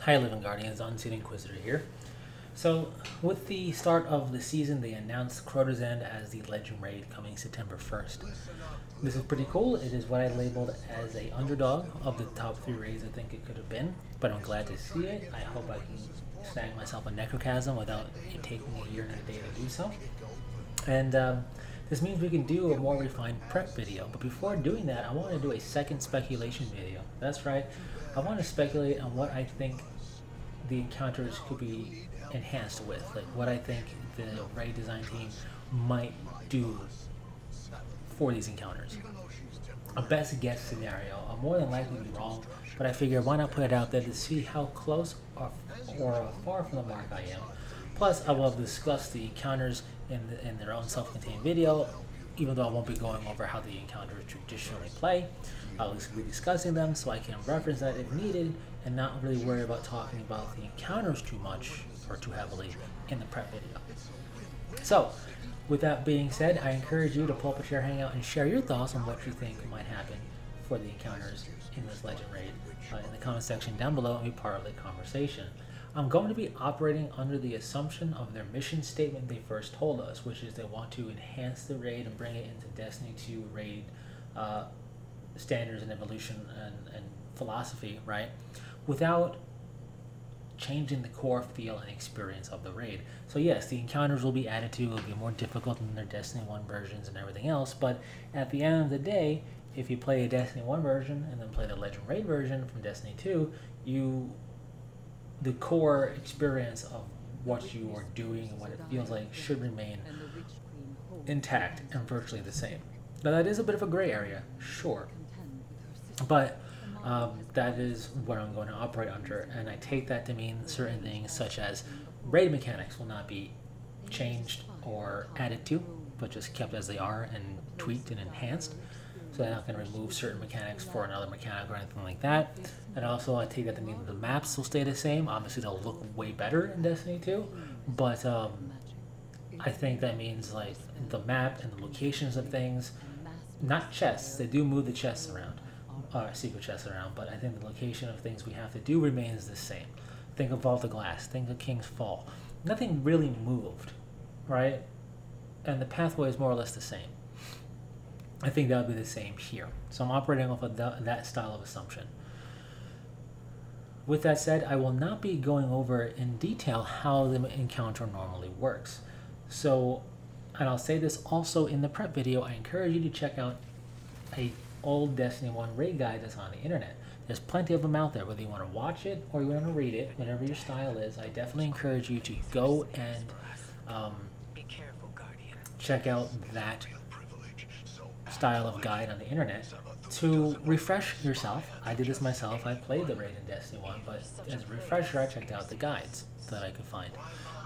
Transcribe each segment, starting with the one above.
Hi Living Guardians, Unseen Inquisitor here. So, with the start of the season, they announced Crota's End as the Legend Raid coming September 1st. This is pretty cool. It is what I labeled as a underdog of the top 3 raids I think it could have been, but I'm glad to see it. I hope I can snag myself a Necrochasm without it taking a year and a day to do so. And this means we can do a more refined prep video, but before doing that, I want to do a second speculation video. That's right, I want to speculate on what I think the encounters could be enhanced with, like what I think the raid design team might do for these encounters. A best guess scenario. I'm more than likely to be wrong, but I figure why not put it out there to see how close or far from the mark I am. Plus, I will discuss the encounters in their own self-contained video, even though I won't be going over how the encounters traditionally play. I'll be discussing them so I can reference that if needed and not really worry about talking about the encounters too much or too heavily in the prep video. So, with that being said, I encourage you to pull up a chair, hang out, and share your thoughts on what you think might happen for the encounters in this Legend Raid in the comment section down below and be part of the conversation. I'm going to be operating under the assumption of their mission statement they first told us, which is they want to enhance the raid and bring it into Destiny 2 raid standards and evolution and philosophy, right? Without changing the core feel and experience of the raid. So yes, the encounters will be added to, it'll be more difficult than their Destiny 1 versions and everything else, but at the end of the day, if you play a Destiny 1 version and then play the Legend Raid version from Destiny 2, the core experience of what you are doing and what it feels like should remain intact and virtually the same. Now that is a bit of a gray area, sure, but that is what I'm going to operate under, and I take that to mean certain things such as raid mechanics will not be changed or added to, but just kept as they are and tweaked and enhanced. So they're not going to remove certain mechanics for another mechanic or anything like that. And also I take that to mean the maps will stay the same. Obviously they'll look way better in Destiny 2, but I think that means like the map and the locations of things, not chests, they do move the chests around, secret chests around, but I think the location of things we have to do remains the same. Think of Vault of Glass, think of King's Fall. Nothing really moved, right? And the pathway is more or less the same. I think that would be the same here. So I'm operating off of that style of assumption. With that said, I will not be going over in detail how the encounter normally works. So, and I'll say this also in the prep video, I encourage you to check out a old Destiny 1 raid guide that's on the internet. There's plenty of them out there, whether you want to watch it or you want to read it, whatever your style is. I definitely encourage you to go and check out that style of guide on the internet to refresh yourself. I did this myself. I played the raid in Destiny 1, but as a refresher, I checked out the guides that I could find.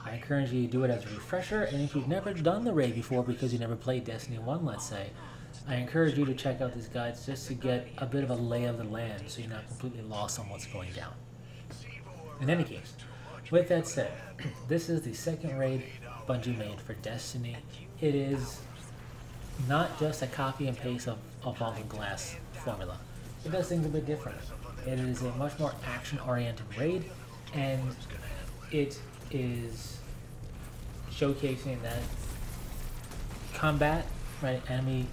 I encourage you to do it as a refresher, and if you've never done the raid before because you never played Destiny 1, let's say, I encourage you to check out these guides just to get a bit of a lay of the land so you're not completely lost on what's going down. In any case, with that said, this is the second raid Bungie made for Destiny. It is not just a copy and paste of Vault of Glass formula. It does things a bit different. It is a much more action-oriented raid, and it is showcasing that combat, right, enemy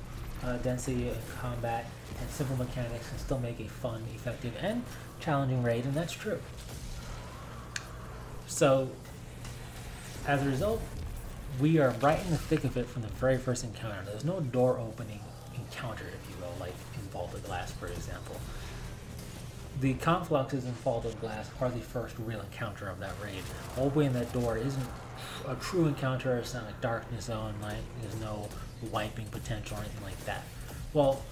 density of combat and simple mechanics can still make a fun, effective, and challenging raid, and that's true. So, as a result, we are right in the thick of it from the very first encounter. There's no door opening encounter, if you will, like in Vault of Glass, for example. The confluxes in Vault of Glass are the first real encounter of that raid. Opening that door isn't a true encounter. It's not like Darkness Zone, like there's no wiping potential or anything like that. Well,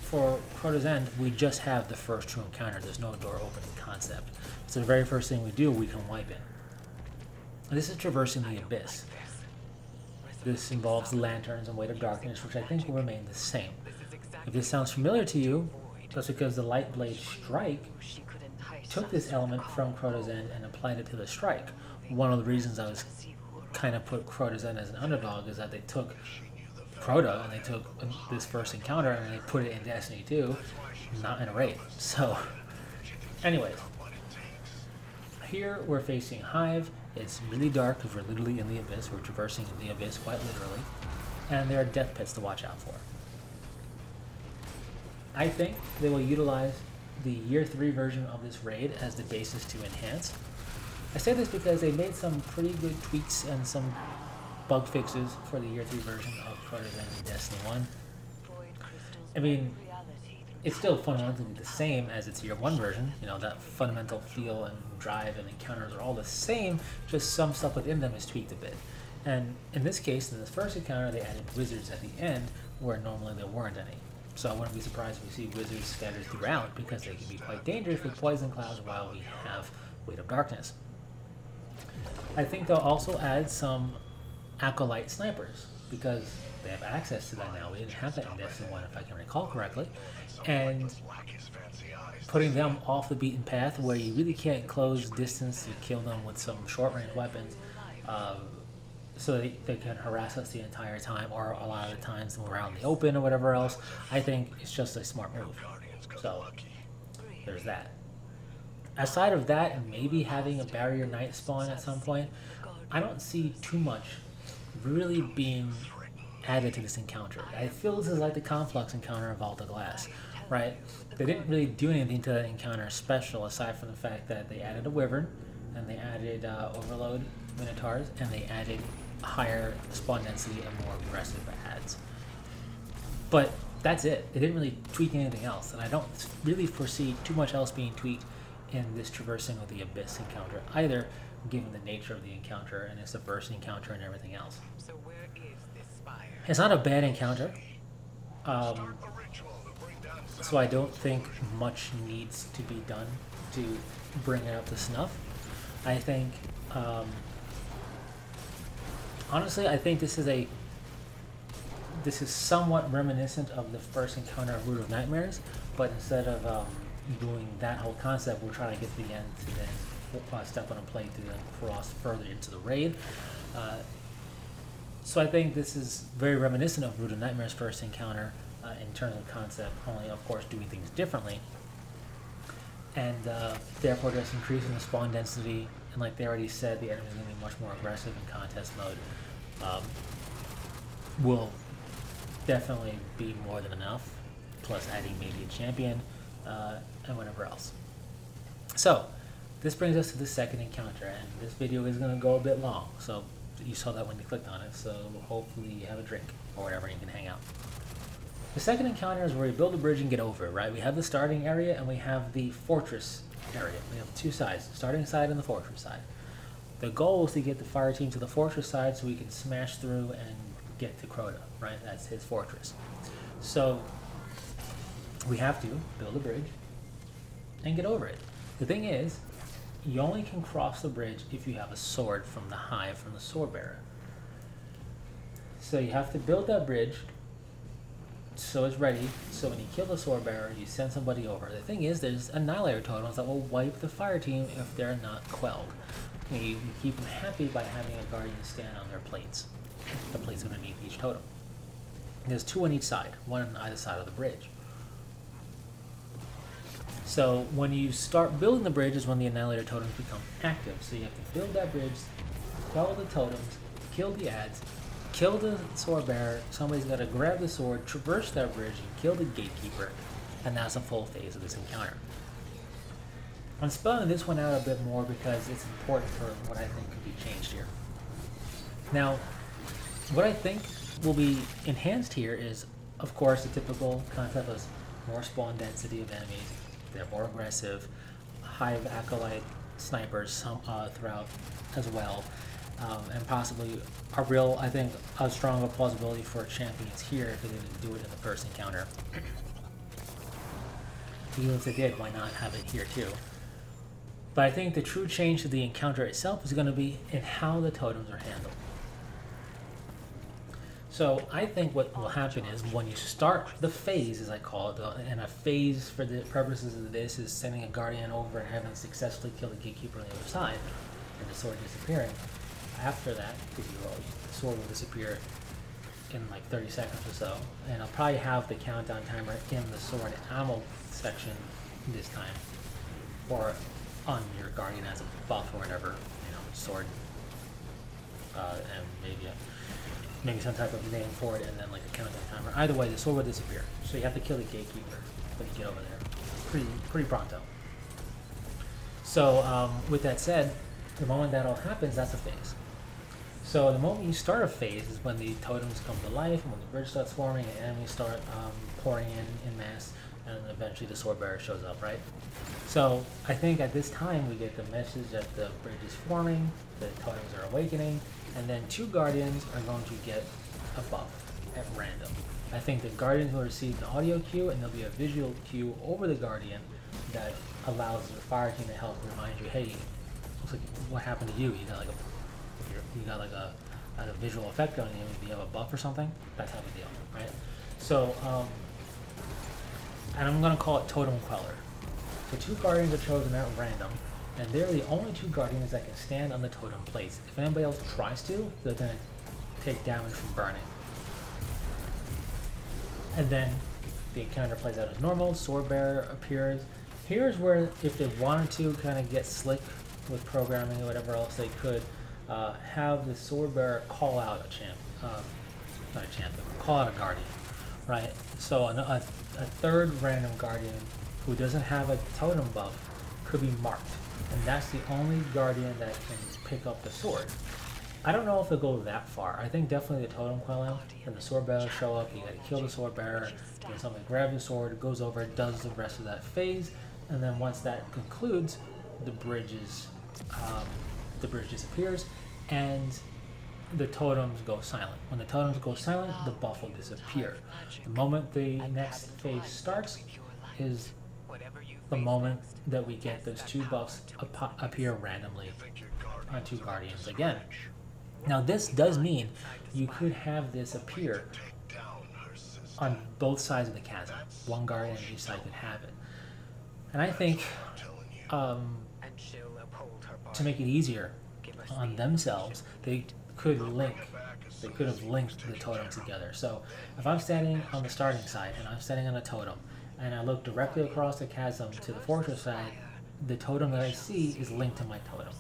for Crota's End, we just have the first true encounter. There's no door opening concept. So the very first thing we do, we can wipe it. This is traversing the abyss. This involves the lanterns and Weight of Darkness, which I think will remain the same. If this sounds familiar to you, that's because the Lightblade Strike took this element from Crota's End and applied it to the Strike. One of the reasons I was kind of put Crota's End as an underdog is that they took Crota and they took this first encounter and they put it in Destiny 2, not in a raid. So, anyways, here we're facing Hive. It's really dark because we're literally in the Abyss. We're traversing the Abyss quite literally. And there are death pits to watch out for. I think they will utilize the Year 3 version of this raid as the basis to enhance. I say this because they made some pretty good tweaks and some bug fixes for the Year 3 version of Crota's End in Destiny 1. I mean, it's still fundamentally the same as its Year 1 version. You know, that fundamental feel and drive and encounters are all the same, just some stuff within them is tweaked a bit. And in this case, in this first encounter, they added wizards at the end, where normally there weren't any. So I wouldn't be surprised if we see wizards scattered throughout, because they can be quite dangerous with poison clouds while we have Weight of Darkness. I think they'll also add some acolyte snipers, because they have access to that now. We didn't have that in Destiny 1 if I can recall correctly. And putting them off the beaten path where you really can't close distance to kill them with some short range weapons, so they can harass us the entire time, or a lot of the times when we're out in the open or whatever else. I think it's just a smart move. So there's that. Aside of that, and maybe having a barrier knight spawn at some point, I don't see too much really being added to this encounter. I feel this is like the Conflux encounter of Vault of Glass, right? They didn't really do anything to that encounter special, aside from the fact that they added a Wyvern, and they added Overload Minotaurs, and they added higher spawn density and more aggressive ads. But that's it. They didn't really tweak anything else, and I don't really foresee too much else being tweaked in this traversing of the Abyss encounter either, given the nature of the encounter and it's a burst encounter and everything else. So where is this spire? It's not a bad encounter, so I don't think much needs to be done to bring it up to snuff. I think, honestly, I think this is somewhat reminiscent of the first encounter of Root of Nightmares, but instead of doing that whole concept, we're trying to get to the end to then step on a plate to then cross further into the raid. So I think this is very reminiscent of Root of Nightmares' first encounter in terms of concept, only of course doing things differently. And therefore just increasing the spawn density, and like they already said, the enemy is going to be much more aggressive in contest mode. Will definitely be more than enough, plus adding maybe a champion and whatever else. So this brings us to the second encounter, and this video is going to go a bit long, so you saw that when you clicked on it, so hopefully you have a drink or whatever and you can hang out. The second encounter is where we build a bridge and get over it, right? We have the starting area and we have the fortress area. We have two sides, the starting side and the fortress side. The goal is to get the fire team to the fortress side so we can smash through and get to Crota, right? That's his fortress. So we have to build a bridge and get over it. The thing is, you only can cross the bridge if you have a sword from the hive, from the sword bearer. So you have to build that bridge so it's ready, so when you kill the sword bearer, you send somebody over. The thing is, there's annihilator totems that will wipe the fire team if they're not quelled. You keep them happy by having a guardian stand on their plates, the plates underneath each totem. There's two on each side, one on either side of the bridge. So when you start building the bridge is when the annihilator totems become active. So you have to build that bridge, quell the totems, kill the ads, kill the sword bearer. Somebody's got to grab the sword, traverse that bridge, and kill the gatekeeper. And that's a full phase of this encounter. I'm spelling this one out a bit more because it's important for what I think could be changed here. Now, what I think will be enhanced here is, of course, the typical concept of more spawn density of enemies. They're more aggressive, hive acolyte snipers throughout as well, and possibly I think a stronger plausibility for champions here if they didn't do it in the first encounter. Even if they did, why not have it here too? But I think the true change to the encounter itself is going to be in how the totems are handled. So I think what will happen is when you start the phase, as I call it, and a phase for the purposes of this is sending a guardian over and having successfully killed the gatekeeper on the other side, and the sword disappearing. After that, the sword will disappear in like 30 seconds or so, and I'll probably have the countdown timer in the sword ammo section this time, or on your guardian as a buff or whatever, you know, sword, and maybe some type of name for it, and then like a countdown timer. Either way, the sword will disappear. So you have to kill the gatekeeper when you get over there. Pretty pronto. So with that said, the moment that all happens, that's a phase. So the moment you start a phase is when the totems come to life, and when the bridge starts forming, and enemies start pouring in mass, and then eventually the sword bearer shows up, right? So I think at this time we get the message that the bridge is forming, the totems are awakening, and then 2 guardians are going to get a buff at random. I think the guardians will receive an audio cue, and there'll be a visual cue over the guardian that allows the fire team to help remind you, hey, looks like what happened to you? You got like a visual effect on you. Maybe you have a buff or something. That type of deal, right? So, and I'm gonna call it Totem Queller. So 2 guardians are chosen at random, and they're the only 2 guardians that can stand on the totem plates. If anybody else tries to, they're gonna take damage from burning. And then the encounter plays out as normal. Sword bearer appears. Here's where, if they wanted to kind of get slick with programming or whatever else they could, have the sword bearer call out a champ, not a champion, call out a guardian, right? So a 3rd random guardian who doesn't have a totem buff could be marked, and that's the only guardian that can pick up the sword. I don't know if they'll go that far. I think definitely the totem quelling, and the sword bearer show up, you gotta kill the sword bearer, then somebody grabs the sword, goes over, does the rest of that phase, and then once that concludes, the bridge disappears, and the totems go silent. When the totems go silent, the buff will disappear. The moment the next phase starts is the moment that we get those 2 buffs appear randomly on 2 guardians again. Now this does mean you could have this appear on both sides of the chasm. 1 guardian on each side could have it. And I think to make it easier on themselves, they could have linked the totems together. So if I'm standing on the starting side and I'm standing on a totem and I look directly across the chasm to the fortress side, the totem that I see is linked to my totem.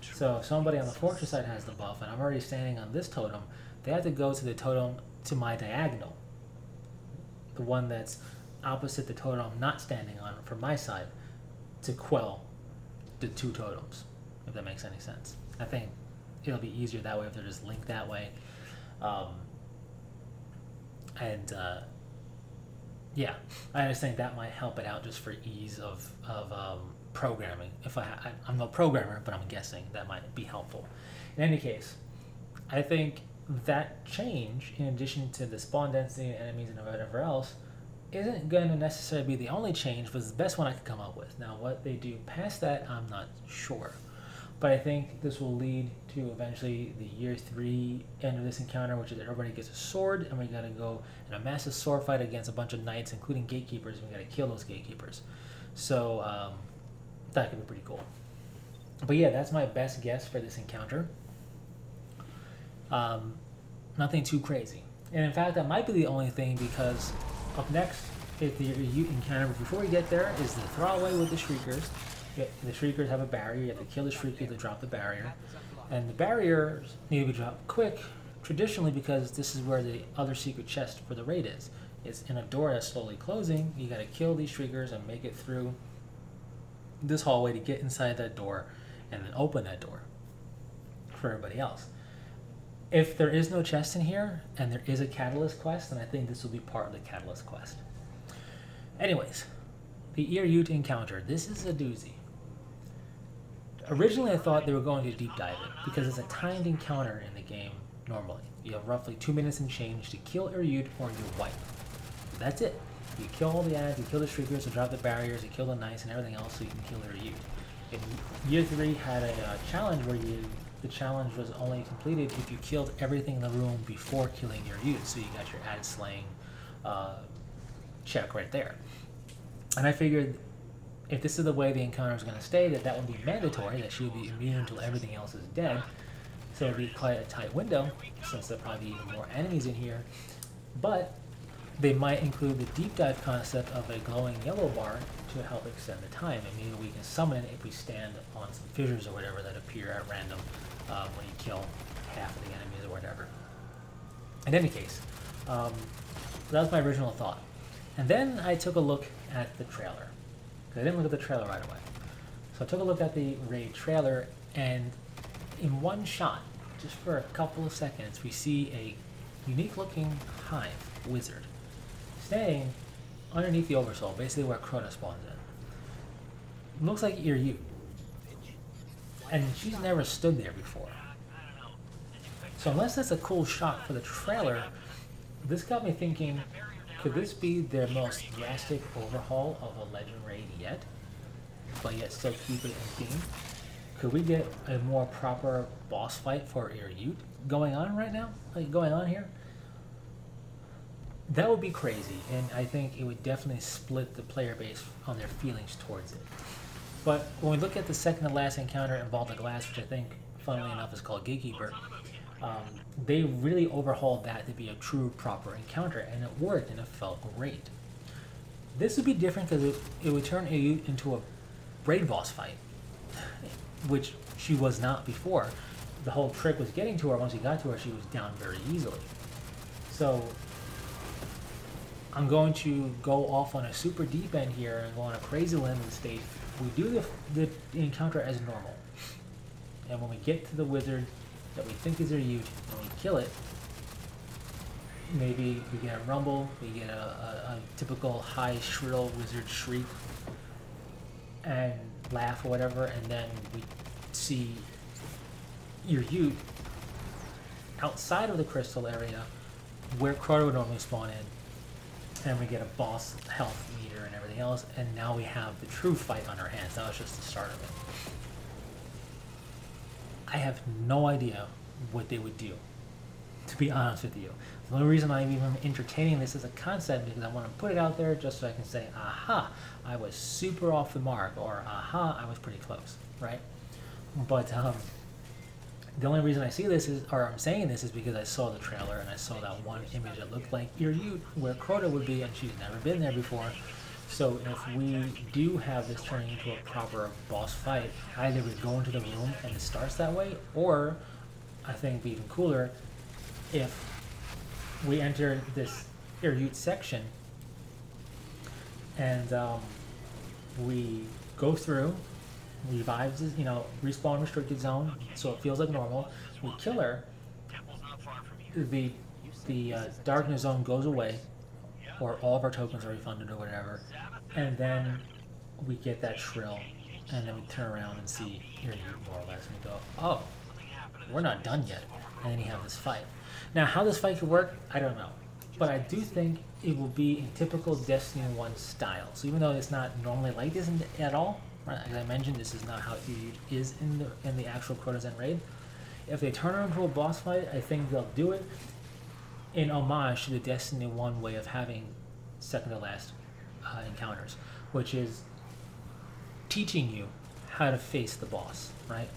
So if somebody on the fortress side has the buff and I'm already standing on this totem, they have to go to the totem to my diagonal, the one that's opposite the totem I'm not standing on from my side, to quell the 2 totems, if that makes any sense. I think it'll be easier that way if they're just linked that way. Yeah, I just think that might help it out just for ease of programming. If I'm no programmer, but I'm guessing that might be helpful. In any case, I think that change, in addition to the spawn density and enemies and whatever else, isn't going to necessarily be the only change, but it's the best one I could come up with. Now, what they do past that, I'm not sure. But I think this will lead to eventually the year 3 end of this encounter, which is that everybody gets a sword, and we gotta go in a massive sword fight against a bunch of knights, including gatekeepers, and we gotta kill those gatekeepers. So that could be pretty cool. But yeah, that's my best guess for this encounter. Nothing too crazy. And in fact, that might be the only thing, because up next, if the encounter before we get there is the throwaway with the Shriekers. The Shriekers have a barrier. You have to kill the Shrieker to drop the barrier. And the barriers need to be dropped quick, traditionally, because this is where the other secret chest for the raid is. It's in a door that's slowly closing. You gotta kill these Shriekers and make it through this hallway to get inside that door and then open that door for everybody else. If there is no chest in here and there is a catalyst quest, then I think this will be part of the catalyst quest. Anyways, the Ear-Ute encounter. This is a doozy. Originally, I thought they were going to deep dive it because it's a timed encounter in the game normally. You have roughly 2 minutes and change to kill Ear-Ute or you wipe. That's it. You kill all the ads, you kill the Shriekers, you drop the barriers, you kill the knights and everything else so you can kill Ear-Ute. In Year 3 had a challenge where the challenge was only completed if you killed everything in the room before killing Ear-Ute, so you got your ad slaying check right there. And I figured if this is the way the encounter is going to stay, that would be mandatory, that she would be immune until everything else is dead. So it would be quite a tight window, since there'll probably be even more enemies in here. But they might include the deep dive concept of a glowing yellow bar to help extend the time, and maybe we can summon it if we stand on some fissures or whatever that appear at random when you kill half of the enemies or whatever. In any case, that was my original thought. And then I took a look at the trailer. I didn't look at the trailer right away. So I took a look at the raid trailer, and in one shot, just for a couple of seconds, we see a unique looking hive wizard staying underneath the oversoul, basically where Crota spawns in. It looks like you. And she's never stood there before. So unless that's a cool shot for the trailer, this got me thinking, could this be their most drastic overhaul of a Legend raid yet? But yet still keep it in theme? Could we get a more proper boss fight for Iryut going on right now? Like going on here? That would be crazy, and I think it would definitely split the player base on their feelings towards it. But when we look at the second to last encounter in Vault of Glass, which I think, funnily enough, is called Gatekeeper, they really overhauled that to be a true, proper encounter, and it worked, and it felt great. This would be different because it would turn Iryut into a raid boss fight, which she was not before. The whole trick was getting to her. Once you got to her, she was down very easily. So I'm going to go off on a super deep end here and go on a crazy limb and state we do the encounter as normal. And when we get to the wizard that we think is Iryut and we kill it, maybe we get a rumble, we get a typical high shrill wizard shriek and laugh or whatever, and then we see Iryut outside of the crystal area where Crota would normally spawn in, and we get a boss health meter and everything else, and now we have the true fight on our hands. That was just the start of it. I have no idea what they would do, to be honest with you. The only reason I'm even entertaining this as a concept is because I want to put it out there just so I can say, aha, I was super off the mark, or aha, I was pretty close, right? But the only reason I see this is, or I'm saying this, is because I saw the trailer and I saw that one image that looked like Iryut, where Crota would be, and she's never been there before. So if we do have this turning into a proper boss fight, either we go into the room and it starts that way, or I think it'd be even cooler if we enter this Iryut section and we go through, revives, respawn restricted zone, so it feels like normal. We kill her, the darkness zone goes away, or all of our tokens are refunded or whatever, and then we get that shrill, and then we turn around and see Iryut more or less, and we go, oh, we're not done yet, and then you have this fight. Now, how this fight could work, I don't know, but I do think it will be in typical Destiny 1 style. So even though it's not normally like this at all, right, as I mentioned, this is not how Iryut is in the actual Crota's End raid. If they turn her into a boss fight, I think they'll do it in homage to the Destiny 1 way of having second to last encounters, which is teaching you how to face the boss, right?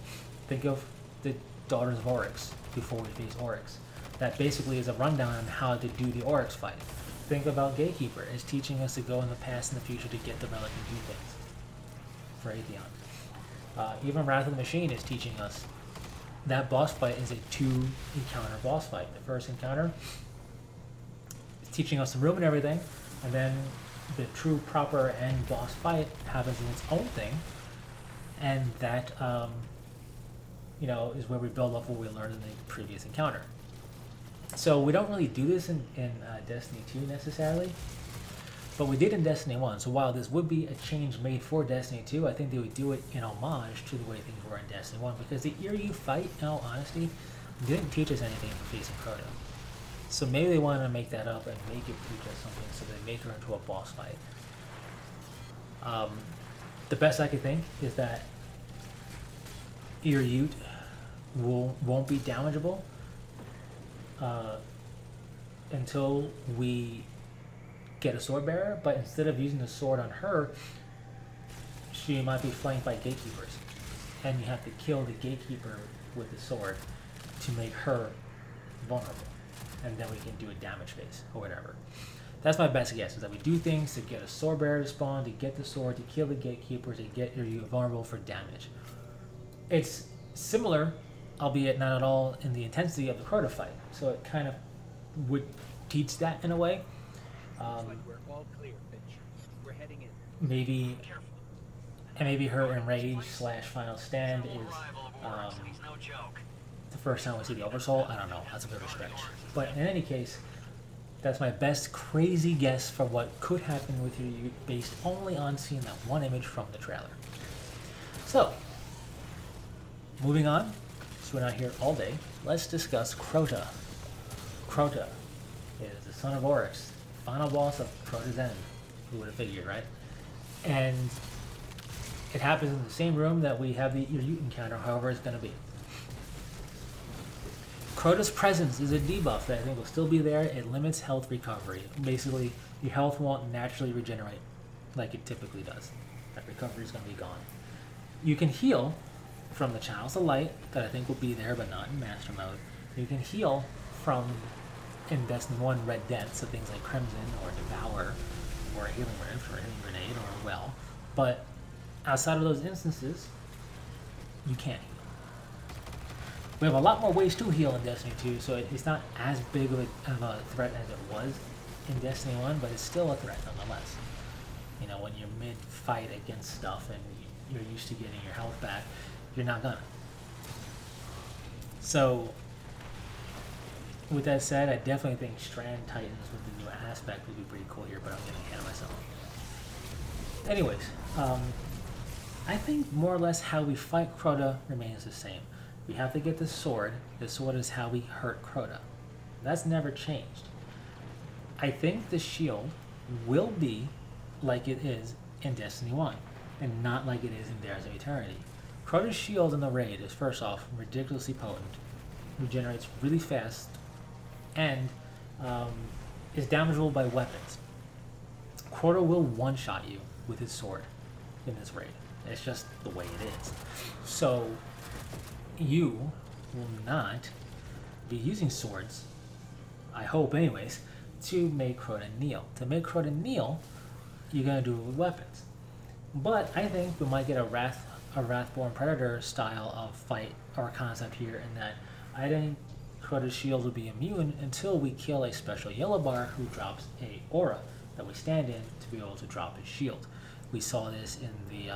Think of the Daughters of Oryx before we face Oryx. That basically is a rundown on how to do the Oryx fight. Think about Gatekeeper as teaching us to go in the past and the future to get the relic and do things for Atheon. Even Wrath of the Machine is teaching us that boss fight is a 2-encounter boss fight. The first encounter is teaching us the room and everything, and then the true proper end boss fight happens in its own thing, and that is where we build up what we learned in the previous encounter. So we don't really do this in Destiny 2 necessarily, but we did in Destiny 1. So while this would be a change made for Destiny 2, I think they would do it in homage to the way things were in Destiny 1, because the Iryut fight, in all honesty, didn't teach us anything for facing Crota. So maybe they wanted to make that up and make it teach us something, so they make her into a boss fight. The best I could think is that Iryut won't be damageable until we get a sword bearer, but instead of using the sword on her, she might be flanked by gatekeepers, and you have to kill the gatekeeper with the sword to make her vulnerable, and then we can do a damage phase or whatever. That's my best guess, is that we do things to get a sword bearer to spawn, to get the sword, to kill the gatekeeper, to get you vulnerable for damage. It's similar, albeit not at all in the intensity of the Crota fight, so it kind of would teach that in a way. We're all clear, Finch. We're heading in. Maybe her enrage / final stand is the first time we see the Oversoul. I don't know, that's a bit of a stretch. But in any case, that's my best crazy guess for what could happen with you based only on seeing that one image from the trailer. So, moving on, so we're not here all day, let's discuss Crota. Crota is the son of Oryx, final boss of Crota's End. Who would have figured, right? And it happens in the same room that we have the Ute encounter, however it's going to be. Crota's presence is a debuff that I think will still be there. It limits health recovery. Basically, your health won't naturally regenerate like it typically does. That recovery is going to be gone. You can heal from the Chalice of Light, that I think will be there, but not in Master Mode. You can heal from, in Destiny 1, Red Death, so things like Crimson or Devour, or a Healing Rift, or a Healing Grenade, or a Well. But outside of those instances, you can't heal. We have a lot more ways to heal in Destiny 2, so it's not as big of a threat as it was in Destiny 1, but it's still a threat nonetheless. You know, when you're mid-fight against stuff and you're used to getting your health back, you're not gonna. So, with that said, I definitely think Strand Titans with the new aspect would be pretty cool here, but I'm getting ahead of myself. Anyways, I think more or less how we fight Crota remains the same. We have to get the sword. The sword is how we hurt Crota. That's never changed. I think the shield will be like it is in Destiny 1, and not like it is in Dares of Eternity. Crota's shield in the raid is, first off, ridiculously potent, regenerates really fast, and is damageable by weapons. Crota will one-shot you with his sword in this raid. It's just the way it is. So, you will not be using swords, I hope anyways, to make Crota kneel. To make Crota kneel, you're going to do it with weapons. But I think we might get a Wrathborn Predator style of fight or concept here, in that I think Crota's shield will be immune until we kill a special yellow bar who drops a aura that we stand in to be able to drop his shield. We saw this in the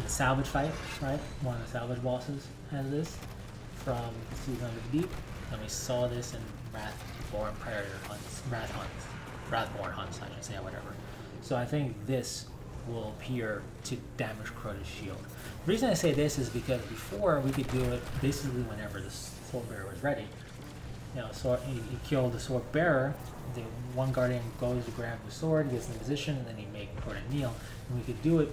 salvage fight, right? One of the salvage bosses has this from Season of the Deep, and we saw this in Wrathborn Predator hunts, Wrathborn hunts, I should say, whatever. So I think this will appear to damage Crota's shield. The reason I say this is because before we could do it basically whenever the sword bearer was ready. You know, so you kill the sword bearer, the one guardian goes to grab the sword, gets in position, and then you make Crota kneel. And we could do it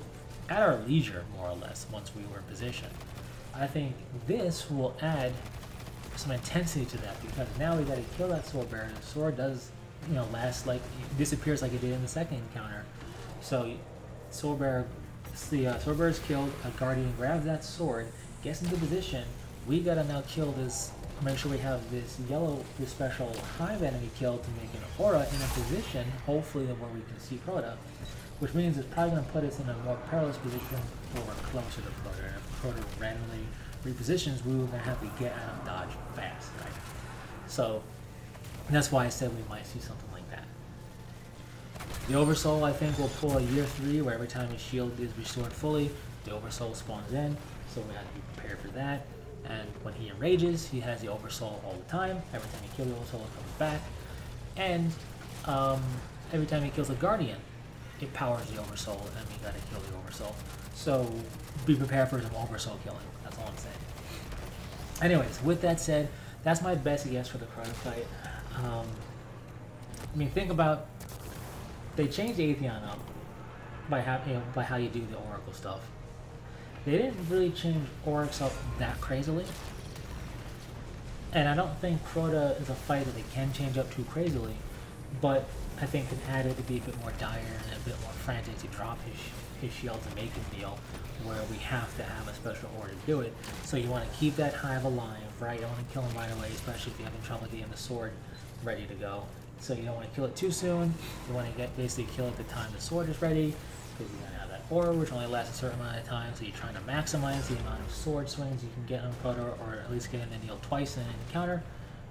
at our leisure, more or less, once we were in position. I think this will add some intensity to that, because now we got to kill that sword bearer. The sword does, you know, last like disappears like it did in the second encounter. So, sword bearer is killed. A guardian grabs that sword, gets into position. We gotta now kill this. Make sure we have this special hive enemy killed to make an aura in a position, hopefully, where we can see Crota. Which means it's probably going to put us in a more perilous position where we're closer to Crota. And if Crota randomly repositions, we were going to have to get out of dodge fast, right? So, that's why I said we might see something like that. The Oversoul, I think, will pull a year 3, where every time his shield is restored fully, the Oversoul spawns in, so we have to be prepared for that. And when he enrages, he has the Oversoul all the time. Every time he kills the Oversoul, it comes back. And every time he kills a Guardian, it powers the Oversoul, and we gotta kill the Oversoul. So, be prepared for some Oversoul killing. That's all I'm saying. Anyways, with that said, that's my best guess for the Crota fight. I mean, think about, they changed Atheon up by how you do the Oracle stuff. They didn't really change Oryx up that crazily. And I don't think Crota is a fight that they can change up too crazily, but I think can add it to be a bit more dire and a bit more frantic to drop his shield to make him kneel, where we have to have a special order to do it. So you want to keep that hive alive, right? You don't want to kill him right away, especially if you're having trouble getting the sword ready to go. So you don't want to kill it too soon. You want to basically kill it the time the sword is ready, because you're going to have that aura, which only lasts a certain amount of time, so you're trying to maximize the amount of sword swings you can get on Crota, or at least get in the kneel twice in an encounter,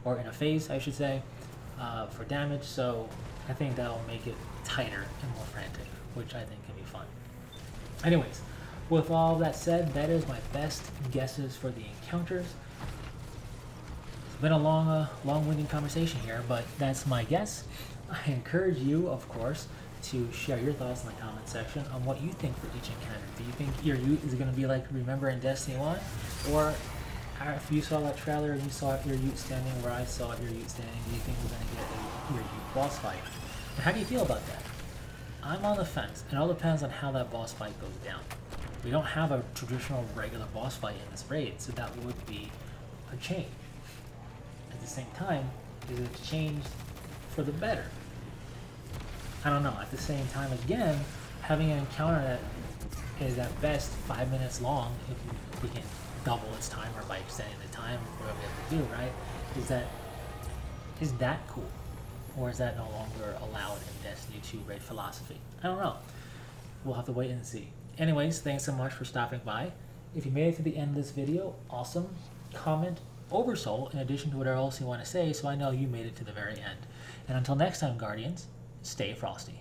or in a phase, I should say, for damage. So I think that'll make it tighter and more frantic, which I think can be fun. Anyways, with all that said, that is my best guesses for the encounters. It's been a long-winded conversation here, but that's my guess. I encourage you, of course, to share your thoughts in the comment section on what you think for each encounter. Do you think your Ute is going to be like Remember in Destiny 1? Or if you saw that trailer and you saw your Ute standing where I saw your Ute standing, do you think we're going to get your Ute boss fight? And how do you feel about that? I'm on the fence. It all depends on how that boss fight goes down. We don't have a traditional regular boss fight in this raid, so that would be a change. At the same time, is it a change for the better? I don't know. At the same time, again, having an encounter that is at best 5 minutes long, if we can double its timer by extending the time, whatever we have to do, right? Is that cool? Or is that no longer allowed in Destiny 2 raid philosophy? I don't know. We'll have to wait and see. Anyways, thanks so much for stopping by. If you made it to the end of this video, awesome. Comment oversoul in addition to whatever else you want to say, so I know you made it to the very end. And until next time, Guardians, stay frosty.